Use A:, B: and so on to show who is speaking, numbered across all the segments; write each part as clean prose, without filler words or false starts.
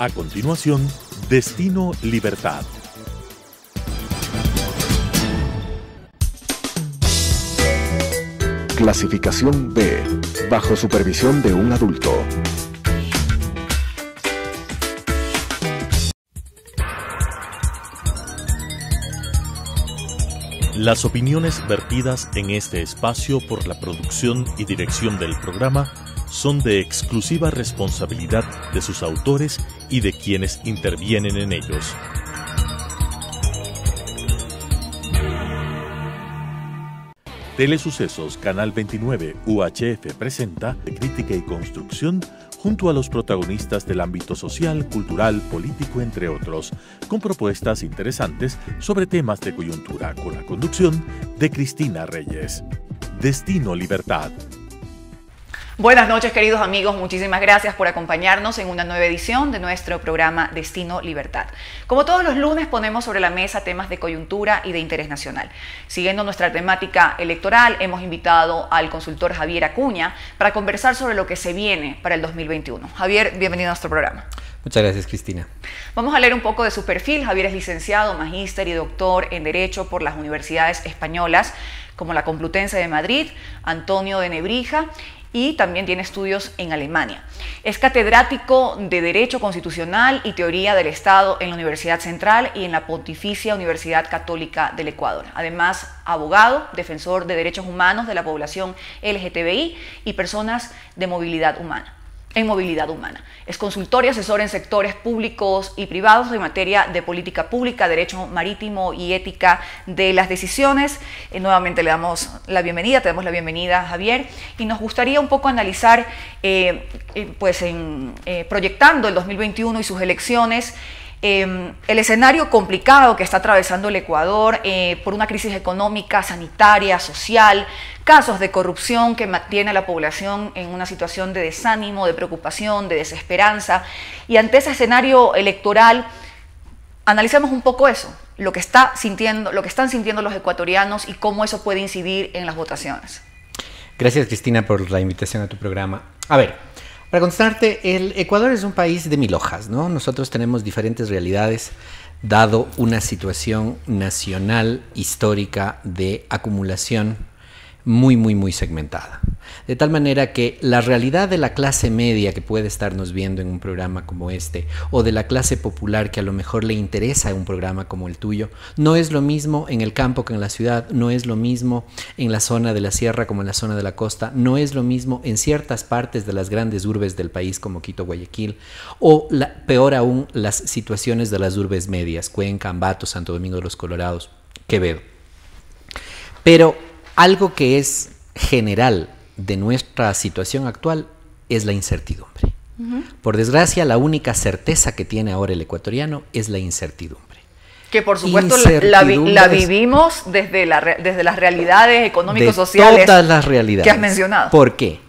A: A continuación, Destino Libertad.
B: Clasificación B, bajo supervisión de un adulto.
A: Las opiniones vertidas en este espacio por la producción y dirección del programa son de exclusiva responsabilidad de sus autores y de quienes intervienen en ellos. Telesucesos Canal 29 UHF presenta Crítica y Construcción junto a los protagonistas del ámbito social, cultural, político, entre otros, con propuestas interesantes sobre temas de coyuntura, con la conducción de Cristina Reyes. Destino Libertad.
C: Buenas noches, queridos amigos. Muchísimas gracias por acompañarnos en una nueva edición de nuestro programa Destino Libertad. Como todos los lunes, ponemos sobre la mesa temas de coyuntura y de interés nacional. Siguiendo nuestra temática electoral, hemos invitado al consultor Javier Acuña para conversar sobre lo que se viene para el 2021. Javier, bienvenido a nuestro programa.
D: Muchas gracias, Cristina.
C: Vamos a leer un poco de su perfil. Javier es licenciado, magíster y doctor en Derecho por las universidades españolas como la Complutense de Madrid, Antonio de Nebrija, y también tiene estudios en Alemania. Es catedrático de Derecho Constitucional y Teoría del Estado en la Universidad Central y en la Pontificia Universidad Católica del Ecuador. Además, abogado, defensor de derechos humanos de la población LGTBI y personas de movilidad humana. Es consultor y asesor en sectores públicos y privados en materia de política pública, derecho marítimo y ética de las decisiones. Nuevamente le damos la bienvenida, te damos la bienvenida, Javier, y nos gustaría un poco analizar, proyectando el 2021 y sus elecciones, el escenario complicado que está atravesando el Ecuador por una crisis económica, sanitaria, social, casos de corrupción que mantiene a la población en una situación de desánimo, de preocupación, de desesperanza. Y ante ese escenario electoral, analicemos un poco eso, lo que están sintiendo los ecuatorianos y cómo eso puede incidir en las votaciones.
D: Gracias, Cristina, por la invitación a tu programa. A ver, para contestarte, el Ecuador es un país de mil hojas, ¿no? Nosotros tenemos diferentes realidades, dado una situación nacional, histórica, de acumulación muy segmentada. De tal manera que la realidad de la clase media que puede estarnos viendo en un programa como este, o de la clase popular que a lo mejor le interesa un programa como el tuyo, no es lo mismo en el campo que en la ciudad, no es lo mismo en la zona de la sierra como en la zona de la costa, no es lo mismo en ciertas partes de las grandes urbes del país como Quito, Guayaquil, o peor aún, las situaciones de las urbes medias, Cuenca, Ambato, Santo Domingo de los Colorados, Quevedo. Pero algo que es general de nuestra situación actual es la incertidumbre. Por desgracia, la única certeza que tiene ahora el ecuatoriano es la incertidumbre.
C: Que por supuesto la vivimos desde las realidades económico-sociales.
D: Todas las realidades
C: que has mencionado.
D: ¿Por qué?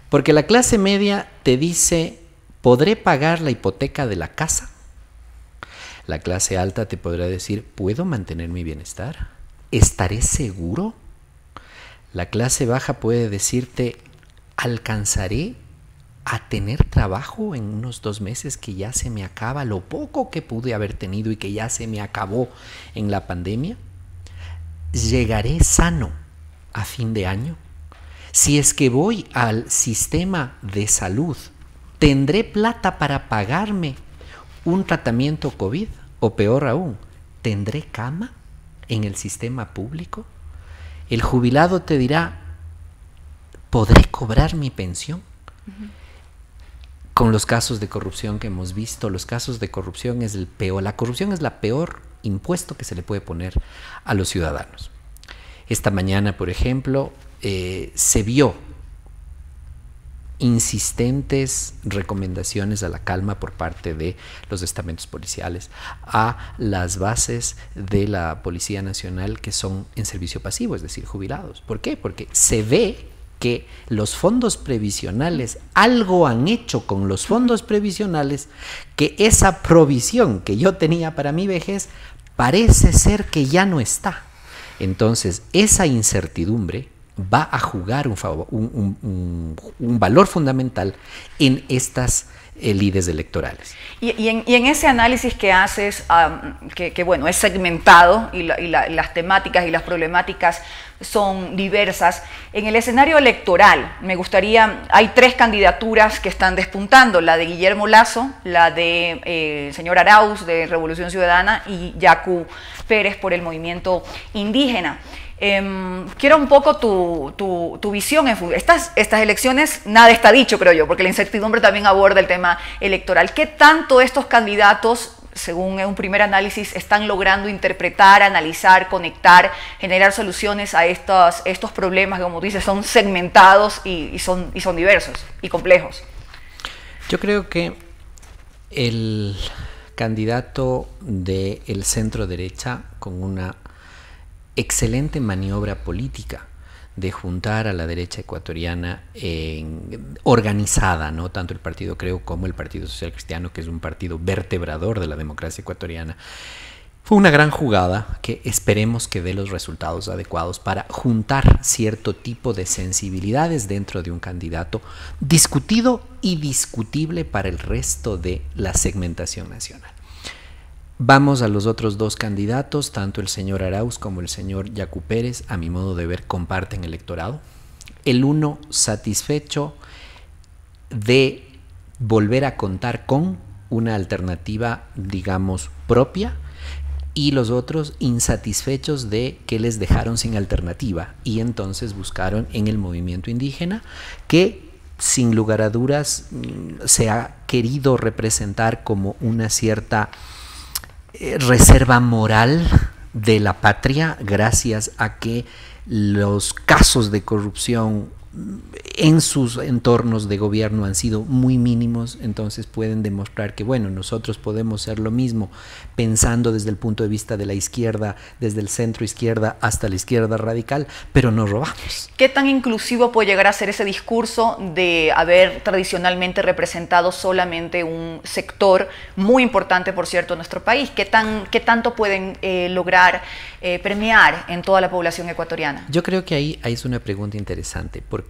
D: Porque la clase media te dice, ¿podré pagar la hipoteca de la casa? La clase alta te podrá decir, ¿puedo mantener mi bienestar? ¿Estaré seguro? La clase baja puede decirte, ¿alcanzaré a tener trabajo en unos 2 meses que ya se me acaba lo poco que pude haber tenido y que ya se me acabó en la pandemia? ¿Llegaré sano a fin de año? Si es que voy al sistema de salud, ¿tendré plata para pagarme un tratamiento COVID? O peor aún, ¿tendré cama en el sistema público? El jubilado te dirá, ¿podré cobrar mi pensión? Con los casos de corrupción que hemos visto, los casos de corrupción es el peor. La corrupción es la peor impuesto que se le puede poner a los ciudadanos. Esta mañana, por ejemplo, se vio insistentes recomendaciones a la calma por parte de los estamentos policiales a las bases de la Policía Nacional que son en servicio pasivo, es decir, jubilados. ¿Por qué? Porque se ve que los fondos previsionales, algo han hecho con los fondos previsionales, que esa provisión que yo tenía para mi vejez parece ser que ya no está. Entonces, esa incertidumbre va a jugar un valor fundamental en estas lides electorales.
C: Y en ese análisis que haces, que bueno, es segmentado y las temáticas y las problemáticas son diversas, en el escenario electoral me gustaría, hay 3 candidaturas que están despuntando, la de Guillermo Lasso, la de señor Arauz de Revolución Ciudadana y Yacu Pérez por el movimiento indígena. Quiero un poco tu visión en estas elecciones. Nada está dicho, creo yo, porque la incertidumbre también aborda el tema electoral. ¿Qué tanto estos candidatos, según un primer análisis, están logrando interpretar, analizar, conectar, generar soluciones a estos problemas que, como dices, son segmentados y son diversos y complejos?
D: Yo creo que el candidato del centro derecha, con una excelente maniobra política de juntar a la derecha ecuatoriana organizada, ¿no? Tanto el Partido Creo como el Partido Social Cristiano, que es un partido vertebrador de la democracia ecuatoriana. Fue una gran jugada que esperemos que dé los resultados adecuados para juntar cierto tipo de sensibilidades dentro de un candidato discutido y discutible para el resto de la segmentación nacional. Vamos a los otros 2 candidatos, tanto el señor Arauz como el señor Yacu Pérez, a mi modo de ver, comparten electorado. El uno satisfecho de volver a contar con una alternativa, digamos, propia, y los otros insatisfechos de que les dejaron sin alternativa y entonces buscaron en el movimiento indígena, que sin lugar a dudas se ha querido representar como una cierta reserva moral de la patria, gracias a que los casos de corrupción en sus entornos de gobierno han sido muy mínimos, entonces pueden demostrar que, bueno, nosotros podemos ser lo mismo, pensando desde el punto de vista de la izquierda, desde el centro izquierda hasta la izquierda radical, pero no robamos.
C: ¿Qué tan inclusivo puede llegar a ser ese discurso de haber tradicionalmente representado solamente un sector muy importante, por cierto, en nuestro país? ¿Qué tanto pueden lograr premiar en toda la población ecuatoriana?
D: Yo creo que ahí es una pregunta interesante, porque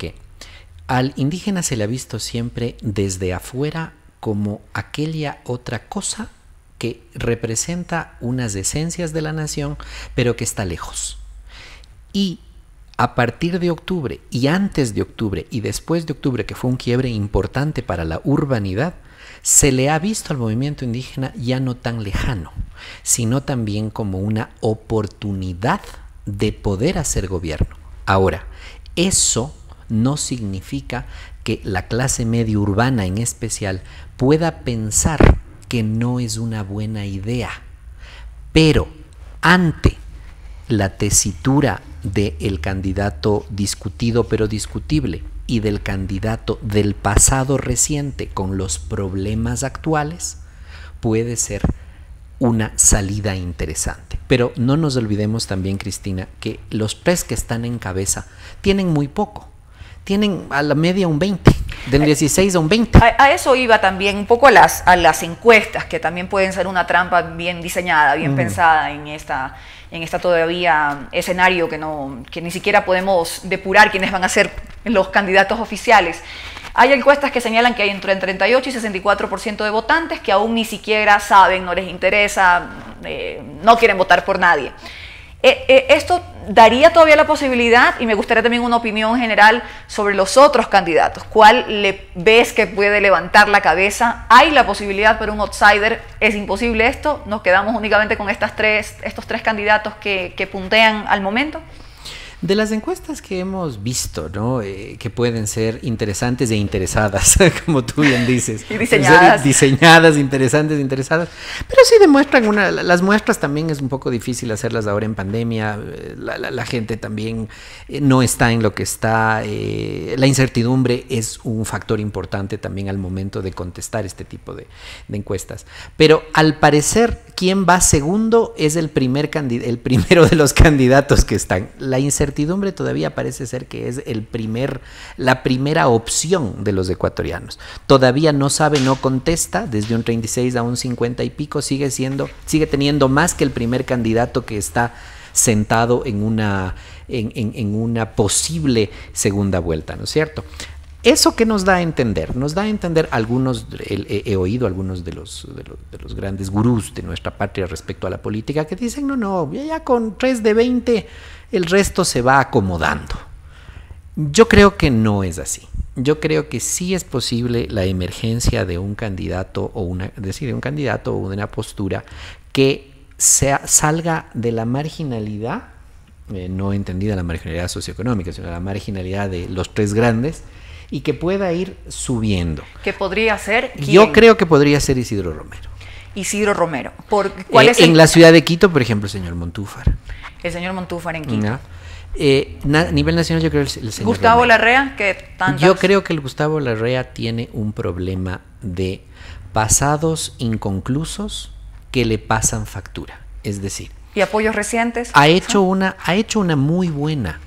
D: al indígena se le ha visto siempre desde afuera como aquella otra cosa que representa unas esencias de la nación, pero que está lejos. Y a partir de octubre, y antes de octubre, y después de octubre, que fue un quiebre importante para la urbanidad, se le ha visto al movimiento indígena ya no tan lejano, sino también como una oportunidad de poder hacer gobierno. Ahora, eso no significa que la clase media urbana en especial pueda pensar que no es una buena idea, pero ante la tesitura del candidato discutido pero discutible y del candidato del pasado reciente con los problemas actuales, puede ser una salida interesante. Pero no nos olvidemos también, Cristina, que los 3 que están en cabeza tienen muy poco. Tienen a la media un 20, del 16 a un 20.
C: A eso iba también un poco a las encuestas, que también pueden ser una trampa bien diseñada, bien pensada en esta todavía escenario que ni siquiera podemos depurar quiénes van a ser los candidatos oficiales. Hay encuestas que señalan que hay entre 38 y 64% de votantes que aún ni siquiera saben, no les interesa, no quieren votar por nadie. Esto daría todavía la posibilidad, y me gustaría también una opinión general sobre los otros candidatos. ¿Cuál le ves que puede levantar la cabeza? ¿Hay la posibilidad para un outsider? ¿Es imposible esto? ¿Nos quedamos únicamente con estos 3 candidatos que puntean al momento?
D: De las encuestas que hemos visto, ¿no? Que pueden ser interesantes e interesadas, como tú bien dices.
C: Y diseñadas.
D: Diseñadas, interesantes, interesadas. Pero sí demuestran las muestras también es un poco difícil hacerlas ahora en pandemia. La gente también no está en lo que está. La incertidumbre es un factor importante también al momento de contestar este tipo de encuestas. Pero al parecer, quien va segundo es el primero de los candidatos que están. La incertidumbre todavía parece ser que es la primera opción de los ecuatorianos. Todavía no sabe, no contesta, desde un 36 a un 50 y pico, sigue teniendo más que el primer candidato que está sentado en una posible segunda vuelta, ¿no es cierto? ¿Eso qué nos da a entender? Nos da a entender algunos, he oído algunos de los grandes gurús de nuestra patria respecto a la política que dicen, no, ya con 3 de 20 el resto se va acomodando. Yo creo que no es así. Yo creo que sí es posible la emergencia de un candidato o de una postura que salga de la marginalidad, no entendida la marginalidad socioeconómica, sino la marginalidad de los 3 grandes, y que pueda ir subiendo.
C: ¿Qué podría ser? ¿Quién?
D: Yo creo que podría ser Isidro Romero.
C: Isidro Romero. ¿Cuál es
D: en la ciudad de Quito, por ejemplo, el señor Montúfar.
C: El señor Montúfar en Quito.
D: A nivel nacional yo creo el señor
C: Gustavo
D: Romero.
C: Larrea, que tantas...
D: Yo creo que el Gustavo Larrea tiene un problema de pasados inconclusos que le pasan factura. Es decir,
C: ¿y apoyos recientes?
D: Ha hecho una muy buena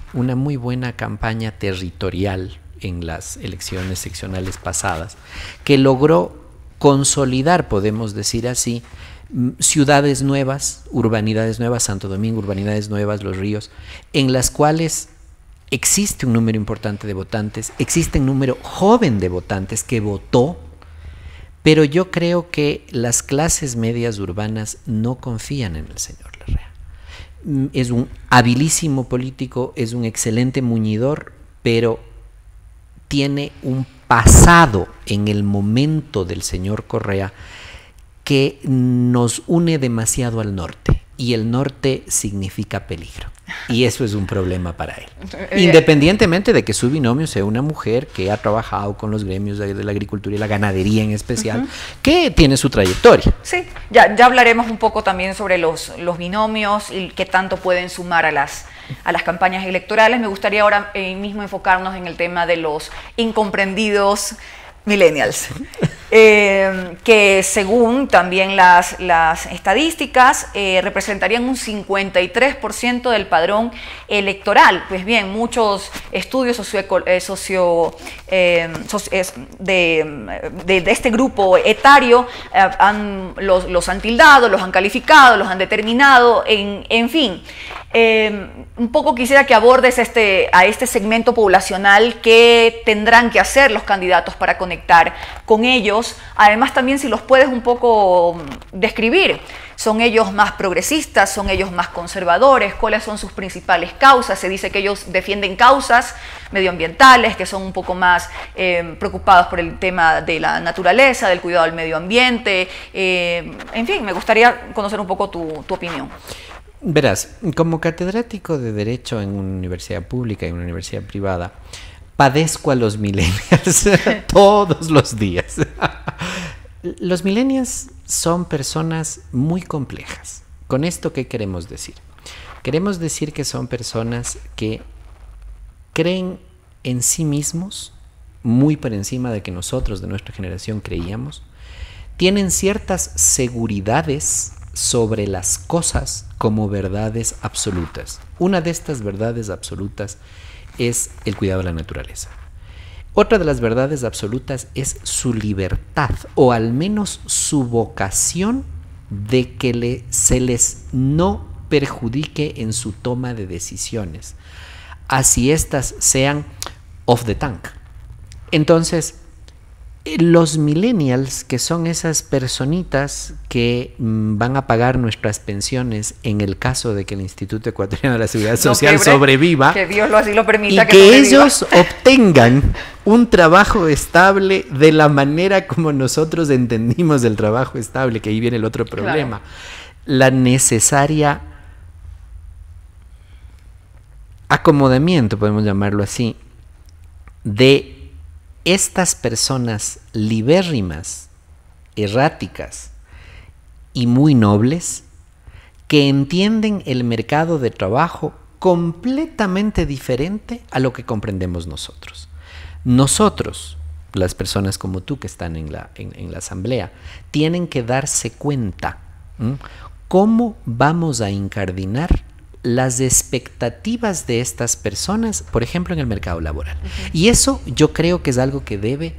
D: campaña territorial en las elecciones seccionales pasadas, que logró consolidar, podemos decir así, ciudades nuevas, urbanidades nuevas, Santo Domingo, urbanidades nuevas, Los Ríos, en las cuales existe un número importante de votantes, existe un número joven de votantes que votó, pero yo creo que las clases medias urbanas no confían en el señor Larrea. Es un habilísimo político, es un excelente muñidor, pero tiene un pasado en el momento del señor Correa que nos une demasiado al norte, y el norte significa peligro, y eso es un problema para él, independientemente de que su binomio sea una mujer que ha trabajado con los gremios de la agricultura y la ganadería en especial, que tiene su trayectoria.
C: Sí, ya hablaremos un poco también sobre los binomios y qué tanto pueden sumar a las campañas electorales. Me gustaría ahora mismo enfocarnos en el tema de los incomprendidos millennials, que según también las estadísticas representarían un 53% del padrón electoral. Pues bien, muchos estudios de este grupo etario los han tildado, los han calificado, los han determinado, en fin. Un poco quisiera que abordes a este segmento poblacional, qué tendrán que hacer los candidatos para conectar con ellos. Además, también si los puedes un poco describir. ¿Son ellos más progresistas? ¿Son ellos más conservadores? ¿Cuáles son sus principales causas? Se dice que ellos defienden causas medioambientales, que son un poco más preocupados por el tema de la naturaleza, del cuidado del medio ambiente. En fin, me gustaría conocer un poco tu opinión.
D: Verás, como catedrático de Derecho en una universidad pública y en una universidad privada, padezco a los millennials todos los días. Los millennials son personas muy complejas. ¿Con esto qué queremos decir? Queremos decir que son personas que creen en sí mismos, muy por encima de que nosotros de nuestra generación creíamos, tienen ciertas seguridades sobre las cosas como verdades absolutas. Una de estas verdades absolutas es el cuidado de la naturaleza. Otra de las verdades absolutas es su libertad, o al menos su vocación de que se les no perjudique en su toma de decisiones, así estas sean off the tank. Entonces, los millennials, que son esas personitas que van a pagar nuestras pensiones en el caso de que el Instituto Ecuatoriano de la Seguridad Social sobreviva,
C: que Dios así lo permita,
D: y que ellos obtengan un trabajo estable de la manera como nosotros entendimos el trabajo estable, que ahí viene el otro problema, claro. La necesaria acomodamiento, podemos llamarlo así, de estas personas libérrimas, erráticas y muy nobles, que entienden el mercado de trabajo completamente diferente a lo que comprendemos nosotros. Nosotros, las personas como tú que están en la asamblea, tienen que darse cuenta cómo vamos a incardinar las expectativas de estas personas, por ejemplo, en el mercado laboral. Y eso yo creo que es algo que debe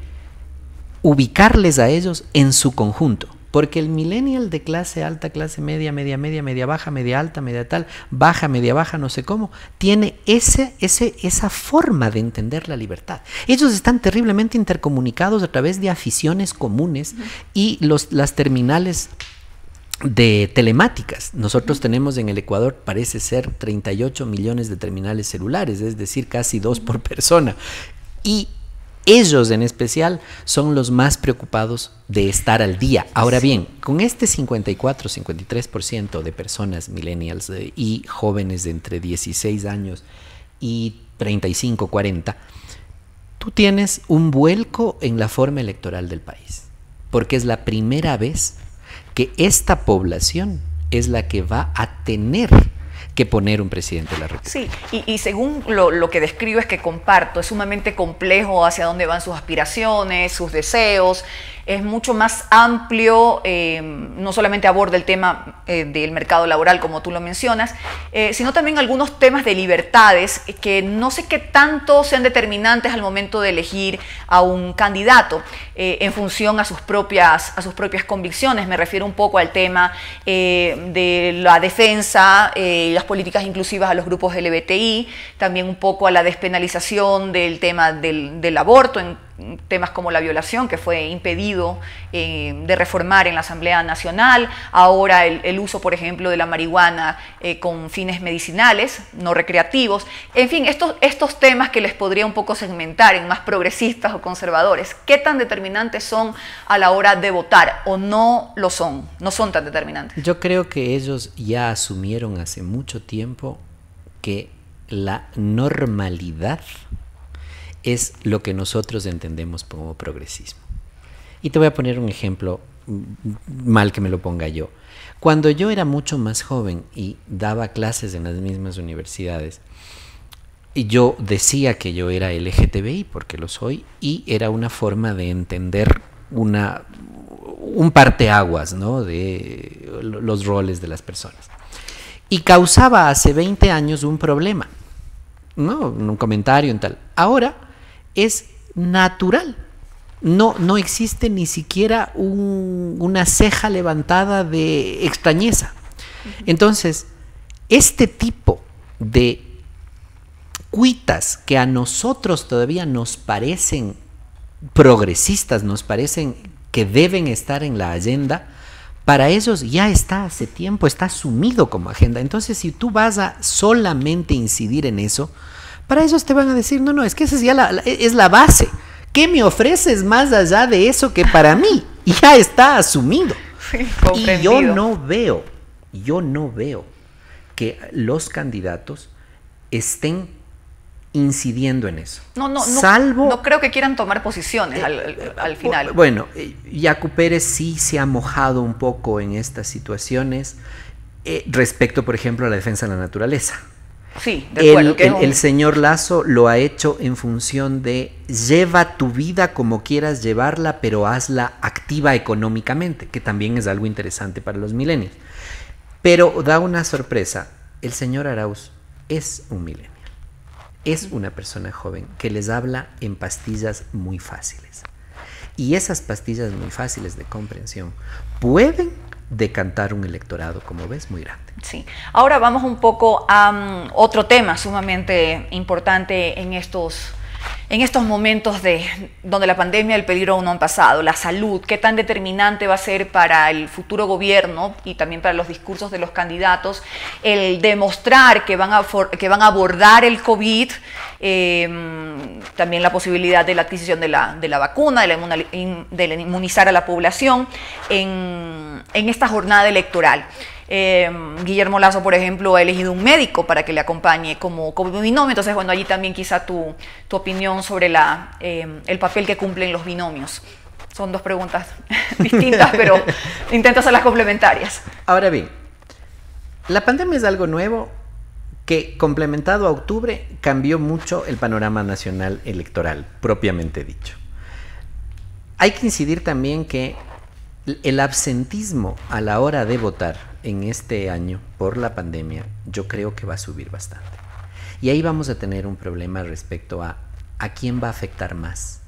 D: ubicarles a ellos en su conjunto, Porque el millennial de clase alta, clase media, media media, media baja, media alta, media tal, baja, media baja, no sé cómo, tiene esa forma de entender la libertad. Ellos están terriblemente intercomunicados a través de aficiones comunes y las terminales de telemáticas. Nosotros tenemos en el Ecuador, parece ser, 38 millones de terminales celulares, es decir, casi 2 por persona. Y ellos en especial son los más preocupados de estar al día. Ahora bien, con este 54-53% de personas millennials y jóvenes de entre 16 años y 35-40, tú tienes un vuelco en la forma electoral del país, porque es la primera vez que esta población es la que va a tener que poner un presidente de la República.
C: Sí, y según lo que describo es que comparto, es sumamente complejo hacia dónde van sus aspiraciones, sus deseos, es mucho más amplio, no solamente aborda el tema del mercado laboral como tú lo mencionas, sino también algunos temas de libertades que no sé qué tanto sean determinantes al momento de elegir a un candidato en función a sus propias convicciones. Me refiero un poco al tema de la defensa, las políticas inclusivas a los grupos LGBTI, también un poco a la despenalización del tema del aborto en temas como la violación, que fue impedido de reformar en la Asamblea Nacional, ahora el uso, por ejemplo, de la marihuana con fines medicinales, no recreativos, en fin, estos temas que les podría un poco segmentar en más progresistas o conservadores, ¿qué tan determinantes son a la hora de votar o no lo son? No son tan determinantes.
D: Yo creo que ellos ya asumieron hace mucho tiempo que la normalidad es lo que nosotros entendemos como progresismo. Y te voy a poner un ejemplo, mal que me lo ponga yo. Cuando yo era mucho más joven y daba clases en las mismas universidades, y yo decía que yo era LGTBI, porque lo soy, y era una forma de entender un parteaguas, ¿no?, de los roles de las personas. Y causaba hace 20 años un problema, ¿no?, un comentario en tal. Ahora es natural. No existe ni siquiera una ceja levantada de extrañeza. Entonces, este tipo de cuitas que a nosotros todavía nos parecen progresistas, nos parecen que deben estar en la agenda, para ellos ya está hace tiempo, está asumido como agenda. Entonces, si tú vas a solamente incidir en eso, para ellos te van a decir, no, es que esa ya es la base. ¿Qué me ofreces más allá de eso que para mí ya está asumido?
C: Sí,
D: y yo no veo que los candidatos estén incidiendo en eso.
C: No creo que quieran tomar posiciones al final.
D: Bueno, Yacu Pérez sí se ha mojado un poco en estas situaciones respecto, por ejemplo, a la defensa de la naturaleza.
C: Sí, de acuerdo.
D: El señor Lasso lo ha hecho en función de lleva tu vida como quieras llevarla, pero hazla activa económicamente, que también es algo interesante para los millennials. Pero da una sorpresa, el señor Arauz es un millennial, es una persona joven que les habla en pastillas muy fáciles. Y esas pastillas muy fáciles de comprensión pueden decantar un electorado, como ves, muy grande.
C: Sí. Ahora vamos un poco a otro tema sumamente importante en estos momentos donde la pandemia y el peligro aún no han pasado, la salud. ¿Qué tan determinante va a ser para el futuro gobierno y también para los discursos de los candidatos el demostrar que van a abordar el COVID, también la posibilidad de la adquisición de la vacuna, de inmunizar a la población en esta jornada electoral? Guillermo Lasso, por ejemplo, ha elegido un médico para que le acompañe como binomio. Entonces, bueno, allí también quizá tu opinión sobre el papel que cumplen los binomios. Son dos preguntas distintas, pero intento hacerlas complementarias.
D: Ahora bien, la pandemia es algo nuevo que, complementado a octubre, cambió mucho el panorama nacional electoral, propiamente dicho. Hay que incidir también que el absentismo a la hora de votar en este año por la pandemia, yo creo que va a subir bastante. Y ahí vamos a tener un problema respecto a quién va a afectar más.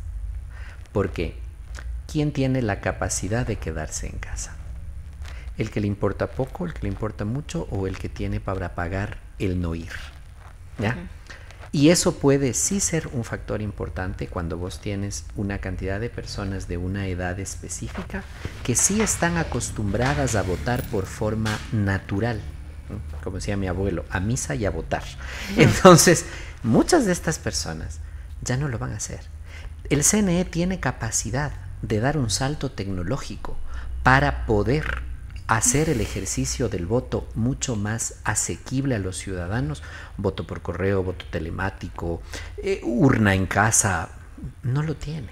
D: Porque ¿quién tiene la capacidad de quedarse en casa? ¿El que le importa poco, el que le importa mucho o el que tiene para pagar el no ir? ¿Ya? Y eso puede sí ser un factor importante cuando vos tienes una cantidad de personas de una edad específica que sí están acostumbradas a votar por forma natural, ¿no? Como decía mi abuelo, a misa y a votar. Entonces, muchas de estas personas ya no lo van a hacer. El CNE tiene capacidad de dar un salto tecnológico para poder hacer el ejercicio del voto mucho más asequible a los ciudadanos. Voto por correo, voto telemático, urna en casa, no lo tiene.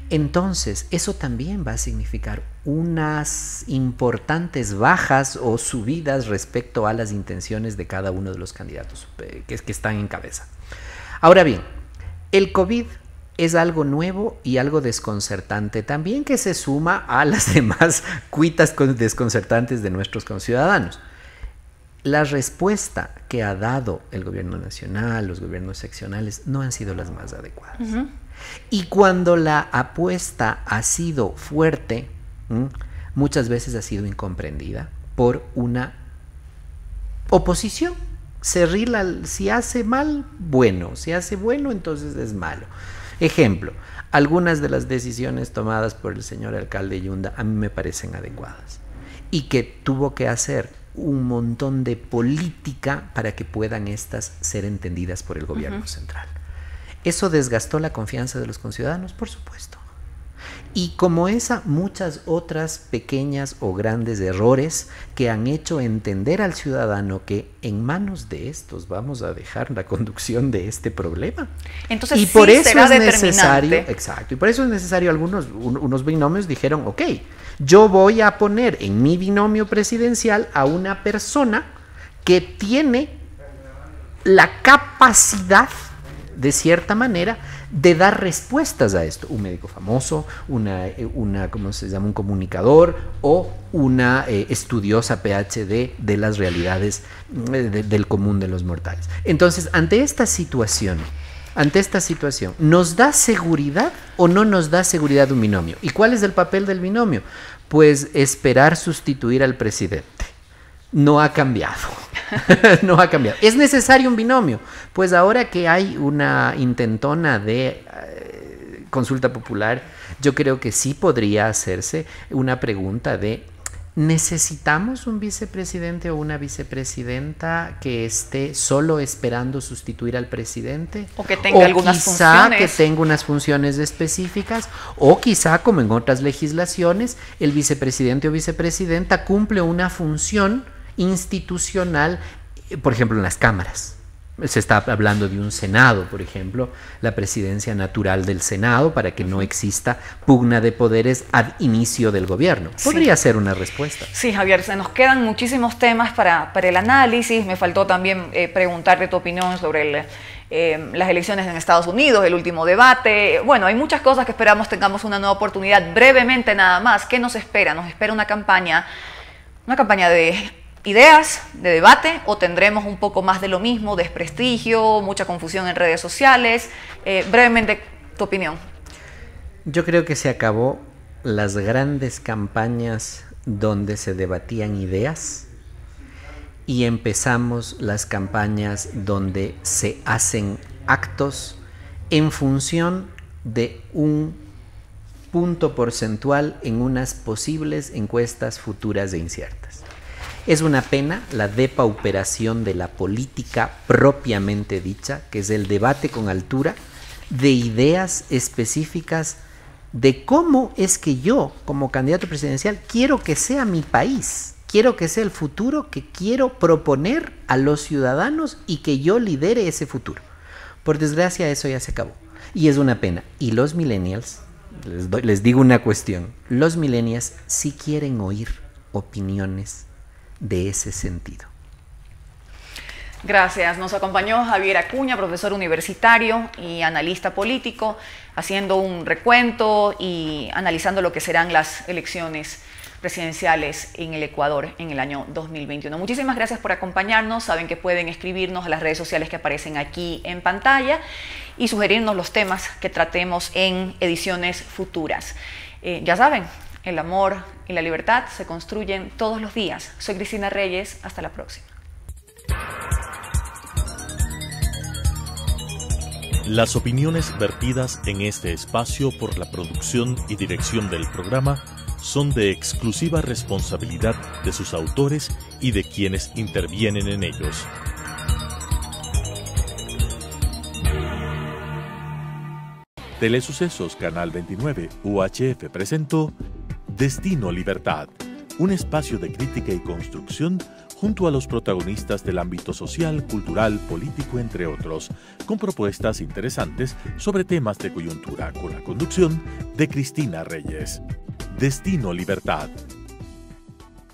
D: Entonces, eso también va a significar unas importantes bajas o subidas respecto a las intenciones de cada uno de los candidatos que están en cabeza. Ahora bien, el COVID es algo nuevo y algo desconcertante también, que se suma a las demás cuitas desconcertantes de nuestros conciudadanos. La respuesta que ha dado el gobierno nacional, los gobiernos seccionales, no han sido las más adecuadas. Y cuando la apuesta ha sido fuerte, muchas veces ha sido incomprendida por una oposición. Si hace mal, bueno. Si hace bueno, entonces es malo. Ejemplo, algunas de las decisiones tomadas por el señor alcalde Yunda a mí me parecen adecuadas y que tuvo que hacer un montón de política para que puedan estas ser entendidas por el gobierno central. ¿Eso desgastó la confianza de los conciudadanos? Por supuesto. Y como esa, muchas otras pequeñas o grandes errores que han hecho entender al ciudadano que en manos de estos vamos a dejar la conducción de este problema.
C: Entonces,
D: y
C: sí
D: por eso
C: será
D: es necesario,
C: determinante.
D: exacto, y por eso es necesario, unos binomios dijeron, ok, yo voy a poner en mi binomio presidencial a una persona que tiene la capacidad, de cierta manera, de dar respuestas a esto. Un médico famoso, ¿cómo se llama? Un comunicador o una estudiosa PhD de las realidades del común de los mortales. Entonces, ante esta situación, ¿nos da seguridad o no nos da seguridad un binomio? ¿Y cuál es el papel del binomio? Pues esperar sustituir al presidente. No ha cambiado. No ha cambiado. ¿Es necesario un binomio? Pues ahora que hay una intentona de consulta popular, yo creo que sí podría hacerse una pregunta de: ¿necesitamos un vicepresidente o una vicepresidenta que esté solo esperando sustituir al presidente?
C: O que tenga algunas funciones.
D: Que tenga unas funciones específicas, o quizá, como en otras legislaciones, el vicepresidente o vicepresidenta cumple una función institucional, por ejemplo, en las cámaras. Se está hablando de un Senado, por ejemplo, la presidencia natural del Senado, para que no exista pugna de poderes ad inicio del gobierno. Podría ser una respuesta.
C: Sí, Javier, se nos quedan muchísimos temas para el análisis. Me faltó también preguntarte tu opinión sobre las elecciones en Estados Unidos, el último debate. Bueno, hay muchas cosas que esperamos tengamos una nueva oportunidad. Brevemente nada más, ¿qué nos espera? Nos espera una campaña de ideas, de debate, o tendremos un poco más de lo mismo, desprestigio, mucha confusión en redes sociales. Brevemente, tu opinión.
D: Yo creo que se acabó las grandes campañas donde se debatían ideas y empezamos las campañas donde se hacen actos en función de un punto porcentual en unas posibles encuestas futuras e inciertas. Es una pena la depauperación de la política propiamente dicha, que es el debate con altura de ideas específicas de cómo es que yo, como candidato presidencial, quiero que sea mi país, quiero que sea el futuro que quiero proponer a los ciudadanos y que yo lidere ese futuro. Por desgracia, eso ya se acabó y es una pena. Y los millennials, les digo una cuestión, los millennials sí quieren oír opiniones de ese sentido.
C: Gracias. Nos acompañó Javier Acuña, profesor universitario y analista político, haciendo un recuento y analizando lo que serán las elecciones presidenciales en el Ecuador en el año 2021. Muchísimas gracias por acompañarnos. Saben que pueden escribirnos a las redes sociales que aparecen aquí en pantalla y sugerirnos los temas que tratemos en ediciones futuras. Ya saben, El amor y la libertad se construyen todos los días. Soy Cristina Reyes, hasta la próxima.
A: Las opiniones vertidas en este espacio por la producción y dirección del programa son de exclusiva responsabilidad de sus autores y de quienes intervienen en ellos. Telesucesos Canal 29 UHF presentó Destino Libertad, un espacio de crítica y construcción junto a los protagonistas del ámbito social, cultural, político, entre otros, con propuestas interesantes sobre temas de coyuntura, con la conducción de Cristina Reyes. Destino Libertad.